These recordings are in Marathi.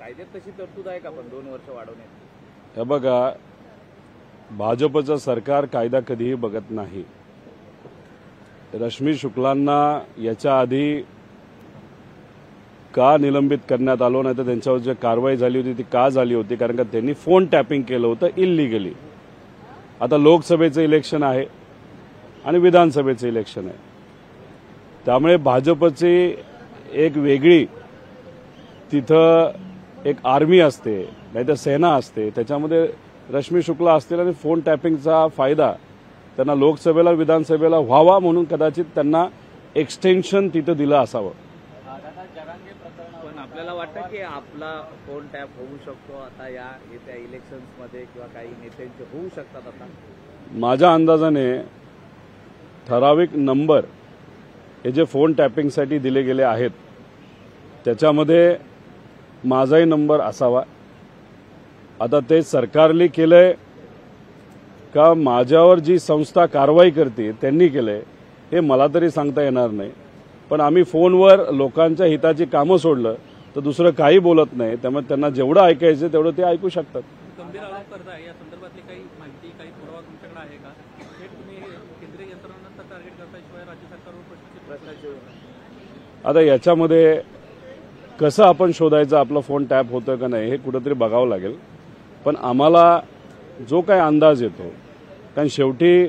कायद्यात तशी तरतूद आहे का पण 2 वर्ष वाढवण्याची? हे बघा, भाजपचं सरकार कायदा कधीही बघत नाही. रश्मी शुक्लांना याच्या आधी का निलंबित करण्यात आलं नाही तर त्यांच्यावर जी कारवाई झाली होती ती का झाली होती? कारण का त्यांनी फोन टॅपिंग केलं होतं इल्लिगली. आता लोकसभेचं इलेक्शन आहे आणि विधानसभेचं इलेक्शन आहे, त्यामुळे भाजपची एक वेगळी तिथं एक आर्मी असते, नाहीतर सेना असते, त्याच्यामध्ये रश्मी शुक्ला असतील आणि फोन टॅपिंगचा फायदा त्यांना लोकसभेला विधानसभेला व्हावा म्हणून कदाचित त्यांना एक्सटेन्शन तिथं दिलं असावं. पण आपल्याला वाटतं की आपला फोन टॅप होऊ शकतो आता या येत्या इलेक्शन्समध्ये किंवा काही नेत्यांचे होऊ शकतात आता? माझ्या अंदाजाने ठराविक नंबर हे जे फोन टॅपिंगसाठी दिले गेले आहेत त्याच्यामध्ये माझाही नंबर असावा. आता ते सरकारने केलंय का माझ्यावर जी संस्था कारवाई करते त्यांनी केलंय हे मला तरी सांगता येणार नाही. पण आम्ही फोनवर लोकांच्या हिताची कामं सोडलं तर दुसरं काही बोलत नाही, त्यामुळे त्यांना जेवढं ऐकायचं तेवढं ते ऐकू शकतात. गंभीर आरोप करताय, या संदर्भातली काही माहिती काही पुरावा तुमच्याकडे आहे का? हे तुम्ही केंद्रीय यंत्रणांना टार्गेट करताशिवाय राज्य सरकारवर प्रश्न. आता याच्यामध्ये कसं आपण शोधायचं आपला फोन टॅप होतोय का नाही हे कुठंतरी बघावं लागेल. पण आम्हाला जो काही अंदाज येतो, कारण शेवटी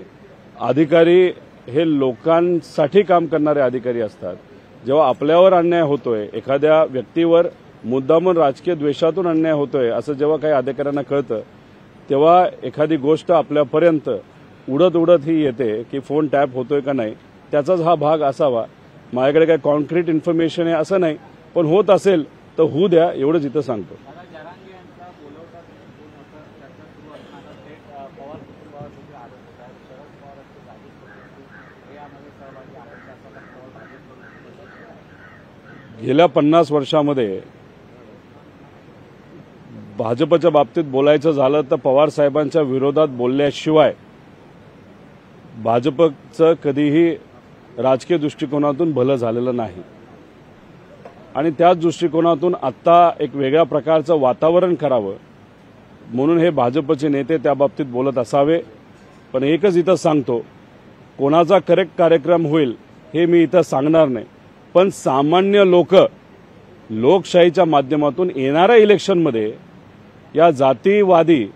अधिकारी हे लोकांसाठी काम करणारे अधिकारी असतात. जेव्हा आपल्यावर अन्याय होतोय, एखाद्या व्यक्तीवर मुद्दामून राजकीय द्वेषातून अन्याय होतोय असं जेव्हा काही अधिकाऱ्यांना कळतं तेव्हा एखादी गोष्ट आपल्यापर्यंत उडत उडत ही येते की फोन टॅप होतोय का नाही, त्याचाच हा भाग असावा. माझ्याकडे काही कॉन्क्रीट इन्फॉर्मेशन आहे असं नाही, पण होत असेल तर होऊ द्या एवढंच इथं सांगतो. गेल्या 50 वर्षामध्ये भाजपच्या बाबतीत बोलायचं झालं तर पवार साहेबांच्या विरोधात बोलल्याशिवाय भाजपचं कधीही राजकीय दृष्टिकोनातून भलं झालेलं नाही. आणि त्याच दृष्टिकोनातून आत्ता एक वेगळ्या प्रकारचं वातावरण करावं म्हणून हे भाजपचे नेते त्या बाबतीत बोलत असावे. पण एकच इथं सांगतो, कोणाचा करेक्ट कार्यक्रम होईल हे मी इथं सांगणार नाही. पण सामान्य लोक लोकशाहीच्या माध्यमातून येणाऱ्या इलेक्शनमध्ये या जातीवादी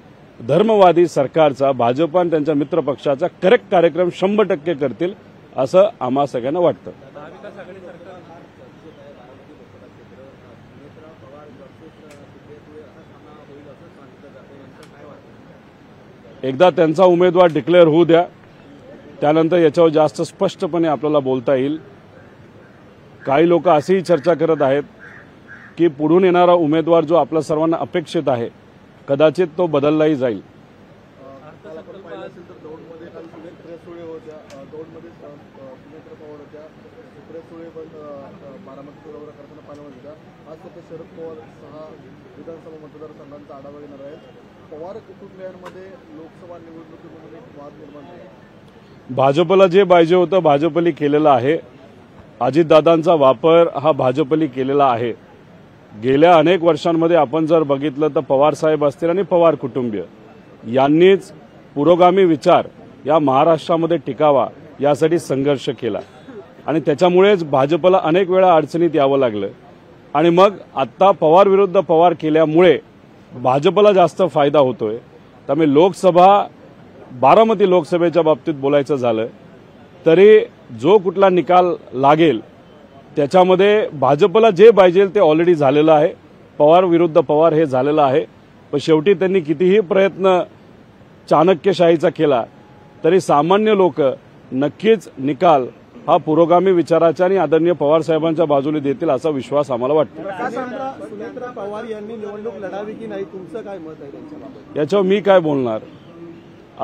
धर्मवादी सरकारचा भाजप आणि त्यांच्या मित्रपक्षाचा करेक्ट कार्यक्रम 100% करतील असं आम्हा सगळ्यांना वाटतं. एकदा त्यांचा उमेदवार डिक्लेअर होऊ द्या, त्यानंतर याच्यावर जास्त स्पष्टपणे आपल्याला बोलता येईल. काही लोक अशीही चर्चा करत आहेत की पुढून येणारा उमेदवार जो आपल्या सर्वांना अपेक्षित आहे कदाचित तो बदललाही जाईल. भाजपला जे पाहिजे होतं भाजपने केलेलं आहे. अजितदादांचा वापर हा भाजपने केलेला आहे. गेल्या अनेक वर्षांमध्ये आपण जर बघितलं तर पवार साहेब असतील आणि पवार कुटुंबीय यांनीच पुरोगामी विचार या महाराष्ट्रामध्ये टिकावा यासाठी संघर्ष केला आणि त्याच्यामुळेच भाजपला अनेक वेळा अडचणीत यावं लागलं. आणि मग आत्ता पवार विरुद्ध पवार केल्यामुळे भाजपला जास्त फायदा होतोय. त्यामुळे लोकसभा बारामती लोकसभेच्या बाबतीत बोलायचं झालं तरी जो कुठला निकाल लागेल त्याच्यामध्ये भाजपला जे पाहिजे ते ऑलरेडी झालेलं आहे. पवार विरुद्ध पवार हे झालेलं आहे. पण शेवटी त्यांनी कितीही प्रयत्न चाणक्यशाहीचा केला तरी सामान्य लोक नक्कीच निकाल हा पुरोगामी विचाराच्या आणि आदरणीय पवार साहेबांच्या बाजूने देतील असा विश्वास आम्हाला वाटतो. सुनेत्रा पवार यांनी निवडणूक लढावी की नाही, तुमचं काय मत आहे त्यांच्याबाबत? याच्यावर मी काय बोलणार.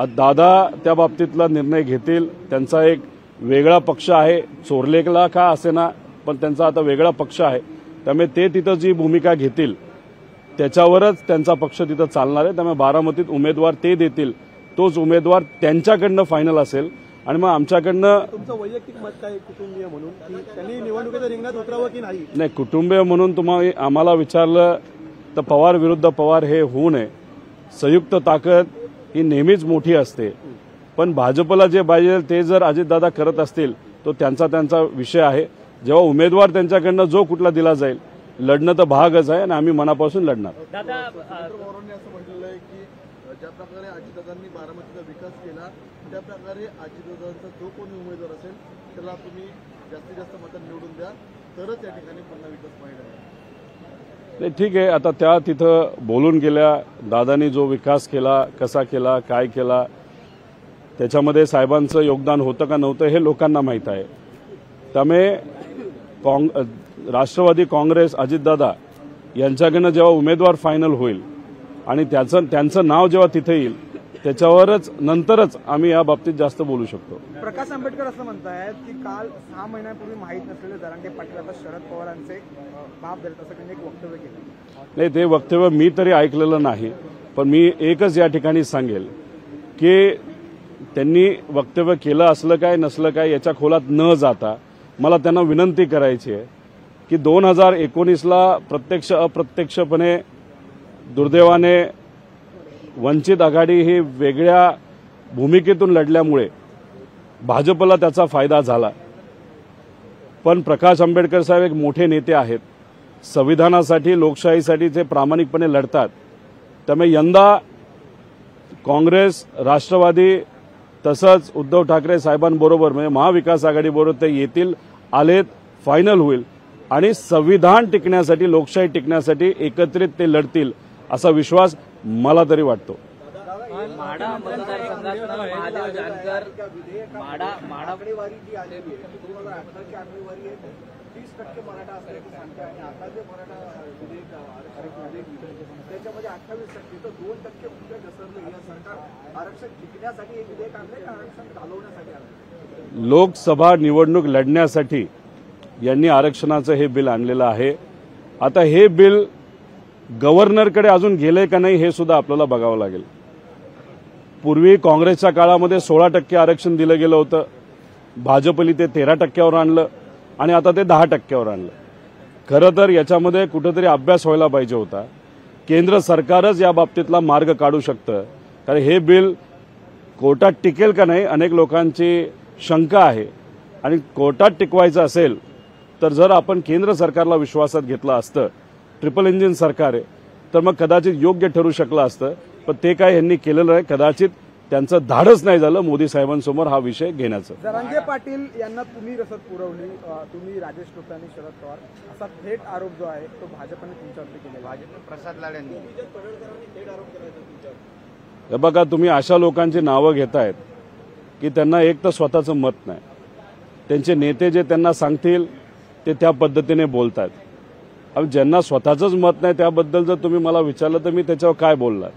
दादा त्या बाबतीतला निर्णय घेतील. त्यांचा एक वेगळा पक्ष आहे, चोरलेला का असेना पण त्यांचा आता वेगळा पक्ष आहे. त्यामुळे ते तिथं जी भूमिका घेतील त्याच्यावरच त्यांचा पक्ष तिथं चालणार आहे. त्यामुळे बारामतीत उमेदवार ते देतील, तोच उमेदवार त्यांच्याकडनं फायनल असेल. आणि मग आमच्याकडनं तुमचं वैयक्तिक मत काय कुटुंबीय म्हणून की त्यांनी निवडणुकीच्या रिंगणात उतरावं की नाही? नाही, कुटुंबीय म्हणून तुम्हाला आम्हाला विचारलं तर पवार विरुद्ध पवार हे होऊ नये. संयुक्त ताकद ही नेहमीच मोठी असते, पण भाजपला जे पाहिजे ते जर अजितदादा करत असतील तो त्यांचा विषय आहे. जेव्हा उमेदवार त्यांच्याकडनं जो कुठला दिला जाईल, लढणं तर भागच आहे आणि आम्ही मनापासून लढणार. पवारांनी असं म्हटलेलं आहे की ज्या प्रकारे अजितदादांनी बारामतीचा विकास केला त्या प्रकारे अजितदादांचा जो कोणी उमेदवार असेल त्याला तुम्ही जास्तीत जास्त मतं निवडून द्या, तरच या ठिकाणी पुन्हा विकास पाहिजे. नाही, ठीक आहे. आता त्या तिथं बोलून गेल्या. दादांनी जो विकास केला, कसा केला, काय केला, त्याच्यामध्ये साहेबांचं योगदान होतं का नव्हतं हे लोकांना माहीत आहे. त्यामुळे राष्ट्रवादी काँग्रेस अजितदादा यांच्याकडनं जेव्हा उमेदवार फायनल होईल आणि त्यांचं नाव जेव्हा तिथे येईल त्याच्यावरच नंतरच आम्ही या बाबतीत जास्त बोलू शकतो. प्रकाश आंबेडकर असं म्हणतायत की काल 6 महिन्यांपूर्वी माहीत नसलेले जरांगे पाटील आता शरद पवारांचे बाप धरत असं त्यांनी एक वक्तव्य केलं. नाही, ते वक्तव्य मी तरी ऐकलेलं नाही, पण मी एकच या ठिकाणी सांगेल की त्यांनी वक्तव्य केलं असलं काय नसलं काय याच्या खोलात न जाता मला त्यांना विनंती करायची आहे की 2019ला प्रत्यक्ष अप्रत्यक्षपणे दुर्दैवाने वंचित आघाडी ही वेगळ्या भूमिकेतून लढल्यामुळे भाजपला त्याचा फायदा झाला. पण प्रकाश आंबेडकर साहेब एक मोठे नेते आहेत, संविधानासाठी लोकशाहीसाठी ते प्रामाणिकपणे लढतात. त्यामुळे यंदा काँग्रेस, राष्ट्रवादी तसंच उद्धव ठाकरे साहेबांबरोबर म्हणजे महाविकास आघाडीबरोबर ते येतील, आलेत, फायनल होईल आणि संविधान टिकण्यासाठी, लोकशाही टिकण्यासाठी एकत्रित ते लढतील असा विश्वास मला तरी वाटतो. माढा मतदारसंघातनं महादेव जानकर माढा आकडेवारी जी आलेली आहे 2018ची आकडेवारी आहे 30% मराठा असल्याची सांगते आणि आता जे मराठा विधेयक त्याच्यामध्ये 28% तर 2% कुठे घसरले. या सरकार आरक्षण टिकण्यासाठी हे विधेयक आणले का आरक्षण घालवण्यासाठी आणले? लोकसभा निवडणूक लढण्यासाठी यांनी आरक्षणाचं हे बिल आणलेलं आहे. आता हे बिल गव्हर्नरकडे अजून गेले का नाही हे सुद्धा आपल्याला बघावं लागेल. पूर्वी काँग्रेसच्या काळामध्ये 16% आरक्षण दिलं गेलं होतं, भाजपली ते 13%वर आणलं आणि आता ते 10%वर आणलं. खरं तर याच्यामध्ये कुठेतरी अभ्यास व्हायला पाहिजे होता. केंद्र सरकारच या बाबतीतला मार्ग काढू शकतं, कारण हे बिल कोर्टात टिकेल का नाही अनेक लोकांची शंका आहे. आणि कोर्टात टिकवायचं असेल तर जर आपण केंद्र सरकारला विश्वासात घेतलं असतं, ट्रिपल इंजिन सरकार आहे, तर मग कदाचित योग्य ठरू शकलं असतं. पण ते काय यांनी केलेलं आहे, कदाचित त्यांचं धाडस नाही झालं मोदी साहेबांसमोर हा विषय घेण्याचं. जरांगे पाटील यांना तुम्ही रसद पुरवली, तुम्ही राजेश टोपे आणि शरद पवार असा थेट आरोप जो आहे तो भाजपने तुमच्यावरती केलेला. भाजप प्रसाद लाडेंनी थेट आरोप करायचा तुमच्यावर. हे बघा, तुम्ही अशा लोकांची नावं घेतायत की त्यांना एक तर स्वतःचं मत नाही, त्यांचे नेते जे त्यांना सांगतील ते त्या पद्धतीने बोलतात. ज्यांना स्वतःचंच मत नाही त्याबद्दल जर तुम्ही मला विचारलं तर मी त्याच्यावर काय बोलणार.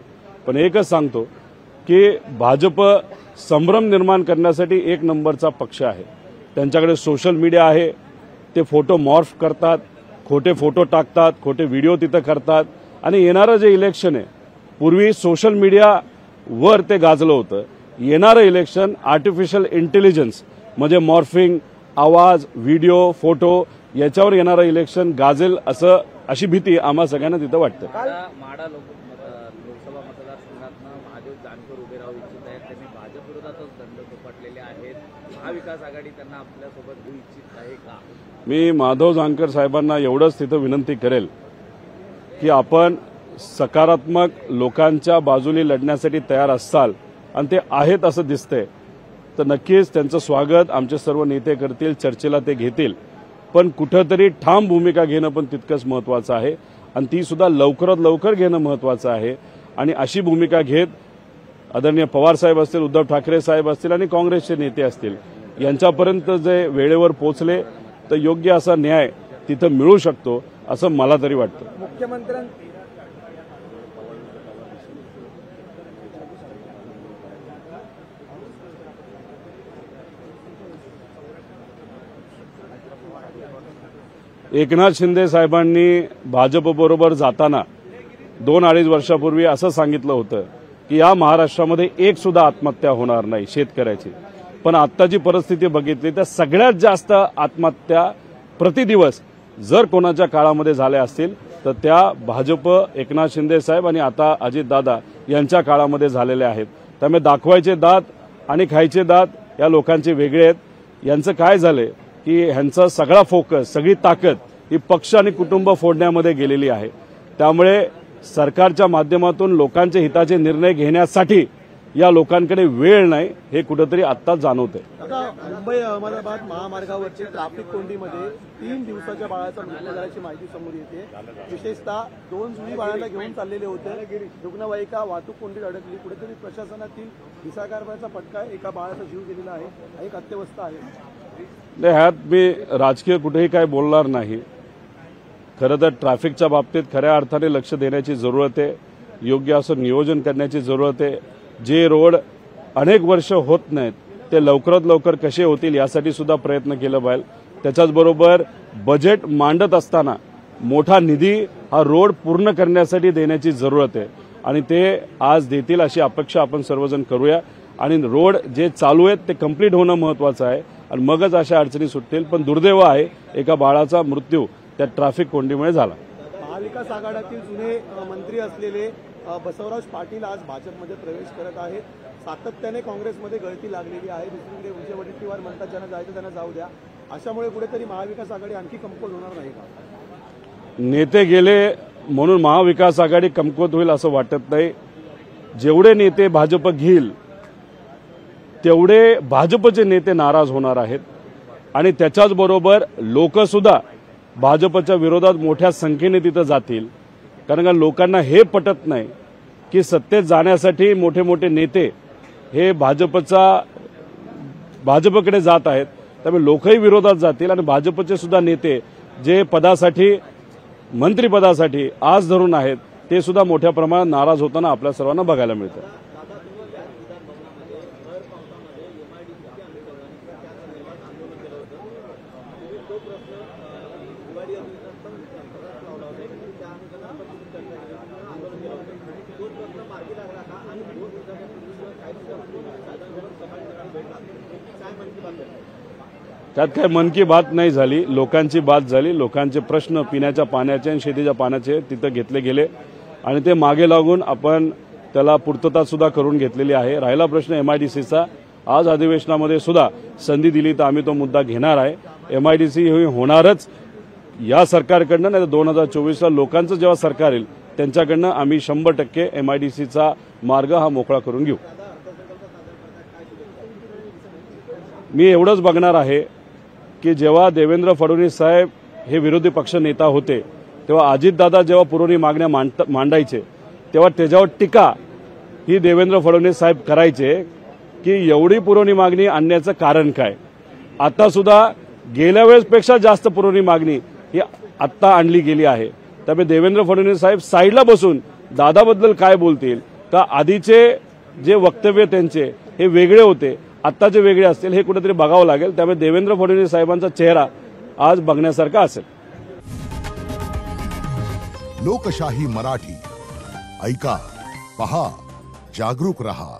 पण एकच सांगतो की भाजप संभ्रम निर्माण करण्यासाठी एक नंबरचा पक्ष आहे. त्यांच्याकडे सोशल मीडिया आहे, ते फोटो मॉर्फ करतात, खोटे फोटो टाकतात, खोटे व्हिडिओ तिथं करतात. आणि येणारं जे इलेक्शन आहे, पूर्वी सोशल मीडियावर ते गाजलं होतं, येणारं इलेक्शन आर्टिफिशियल इंटेलिजन्स म्हणजे मॉर्फिंग, आवाज, व्हिडिओ, फोटो याच्यावर येणारं इलेक्शन गाजेल अशी भीती आम्हा सगळ्यांना तिथं वाटतं. माढा लोकसभा मतदारसंघातनं महादेव जानकर उभे राहू इच्छित आहेत. त्यांनी भाजप विरोधातच दंड थोपटलेले आहेत. महाविकास आघाडी त्यांना आपल्यासोबत घेऊ इच्छित आहे का? मी माधव जानकर साहेबांना एवढंच तिथं विनंती करेल की आपण सकारात्मक लोकांच्या बाजूने लढण्यासाठी तयार असाल आणि ते आहेत असं दिसतंय तर नक्कीच त्यांचं स्वागत आमचे सर्व नेते करतील, चर्चेला ते घेतील. पण कुठंतरी ठाम भूमिका घेणं पण तितकंच महत्त्वाचं आहे आणि ती सुद्धा लवकरात लवकर घेणं महत्त्वाचं आहे. आणि अशी भूमिका घेत आदरणीय पवार साहेब असतील, उद्धव ठाकरे साहेब असतील आणि काँग्रेसचे नेते असतील यांच्यापर्यंत जे वेळेवर पोहोचले तर योग्य असा न्याय तिथं मिळू शकतो असं मला तरी वाटतं. मुख्यमंत्र्यां एकनाथ शिंदे साहेबांनी भाजपबरोबर जाताना 2-2.5 वर्षापूर्वी असं सांगितलं होतं की या महाराष्ट्रामध्ये एक सुद्धा आत्महत्या होणार नाही शेतकऱ्याची. पण आत्ताची परिस्थिती बघितली तर सगळ्यात जास्त आत्महत्या प्रतिदिवस जर कोणाच्या काळामध्ये झाल्या असतील तर त्या भाजप, एकनाथ शिंदे साहेब आणि आता अजितदादा यांच्या काळामध्ये झालेल्या आहेत. त्यामुळे दाखवायचे दात आणि खायचे दात या लोकांचे वेगळे आहेत. यांचं काय झालंय की ह्यांचा सगळा फोकस, सगळी ताकद ही पक्ष आणि कुटुंब फोडण्यामध्ये गेलेली आहे. त्यामुळे सरकारच्या माध्यमातून लोकांच्या हिताचे निर्णय घेण्यासाठी या लोकांकडे वेळ नाही, हे कुठेतरी आत्ताच जाणवतंय. आता मुंबई अहमदाबाद महामार्गावरची ट्रॅफिक कोंडीमध्ये 3 दिवसाच्या बाळाचा मृत्यू झाल्याची माहिती समोर येते. विशेषतः 2 जुळी बाळांना घेऊन चाललेले होते. रुग्णवाहिका वाहतूक कोंडीत अडकली. कुठेतरी प्रशासनातील दिशाकारभाराचा फटका एका बाळाचा जीव गेलेला आहे, एक अत्यवस्था आहे. ह्यात मी राजकीय कुठेही काय बोलणार नाही. खरं तर ट्रॅफिकच्या बाबतीत खऱ्या अर्थाने लक्ष देण्याची जरूरत आहे. योग्य असं नियोजन करण्याची जरूरत आहे. जे रोड अनेक वर्ष होत नाहीत ते लवकरात लवकर कसे होतील यासाठी सुद्धा प्रयत्न केला पाहिजे. त्याच्याचबरोबर बजेट मांडत असताना मोठा निधी हा रोड पूर्ण करण्यासाठी देण्याची जरूरत आहे आणि ते आज देतील अशी अपेक्षा आपण सर्वजण करूया. आणि रोड जे चालू आहेत ते कंप्लीट होणं महत्वाचं आहे आणि मगच अशा अडचणी सुटतील. पण दुर्दैव आहे, एका बाळाचा मृत्यू त्या ट्रॅफिक कोंडीमुळे झाला. महाविकास आघाडीतील जुने मंत्री असलेले बसवराज पाटील आज भाजपमध्ये प्रवेश करत आहेत. सातत्याने काँग्रेसमध्ये गळती लागलेली आहे. दुसरीकडे विजय वडेट्टीवार म्हणतात ज्यांना जायचं त्यांना जाऊ द्या. अशामुळे कुठेतरी महाविकास आघाडी आणखी कमकुवत होणार नाही का? नेते गेले म्हणून महाविकास आघाडी कमकुवत होईल असं वाटत नाही. जेवढे नेते भाजप घेईल तेवढे भाजपचे नेते नाराज होणार आहेत आणि त्याच्याचबरोबर लोकसुद्धा भाजपच्या विरोधात मोठ्या संख्येने तिथं जातील. कारण का लोकांना हे पटत नाही की सत्तेत जाण्यासाठी मोठे मोठे नेते हे भाजपकडे जात आहेत. त्यामुळे लोकही विरोधात जातील आणि भाजपचे सुद्धा नेते जे पदासाठी, मंत्रिपदासाठी आज धरून आहेत ते सुद्धा मोठ्या प्रमाणात नाराज होताना आपल्या सर्वांना बघायला मिळतं. त्यात काय मन की बात नाही झाली, लोकांची बात झाली. लोकांचे प्रश्न पिण्याच्या पाण्याचे आणि शेतीच्या पाण्याचे तिथं घेतले गेले आणि ते मागे लागून आपण त्याला पूर्तता सुद्धा करून घेतलेली आहे. राहिला प्रश्न MIDCचा, आज अधिवेशनामध्ये सुद्धा संधी दिली तर आम्ही तो मुद्दा घेणार आहे. MIDC ही होणारच या सरकारकडनं, नाही तर 2024ला लोकांचं जेव्हा सरकार येईल त्यांच्याकडनं आम्ही 100% MIDCचा मार्ग हा मोकळा करून घेऊ. मी एवढंच बघणार आहे की जेव्हा देवेंद्र फडणवीस साहेब हे विरोधी पक्ष नेता होते तेव्हा अजितदादा जेव्हा पुरवणी मागण्या मांडायचे तेव्हा त्याच्यावर टीका ही देवेंद्र फडणवीस साहेब करायचे की एवढी पुरवणी मागणी आणण्याचं कारण काय. आता सुद्धा गेल्या वेळेसपेक्षा जास्त पुरवणी मागणी ही आत्ता आणली गेली आहे. त्यामुळे देवेंद्र फडणवीस साहेब साईडला बसून दादाबद्दल काय बोलतील का आधीचे जे वक्तव्य त्यांचे हे वेगळे होते, आत्ताचे वेगळे असतील हे कुठेतरी बघावं लागेल. त्यामुळे देवेंद्र फडणवीस साहेबांचा चेहरा आज बघण्यासारखा असेल. लोकशाही मराठी ऐका, पहा, जागरूक रहा.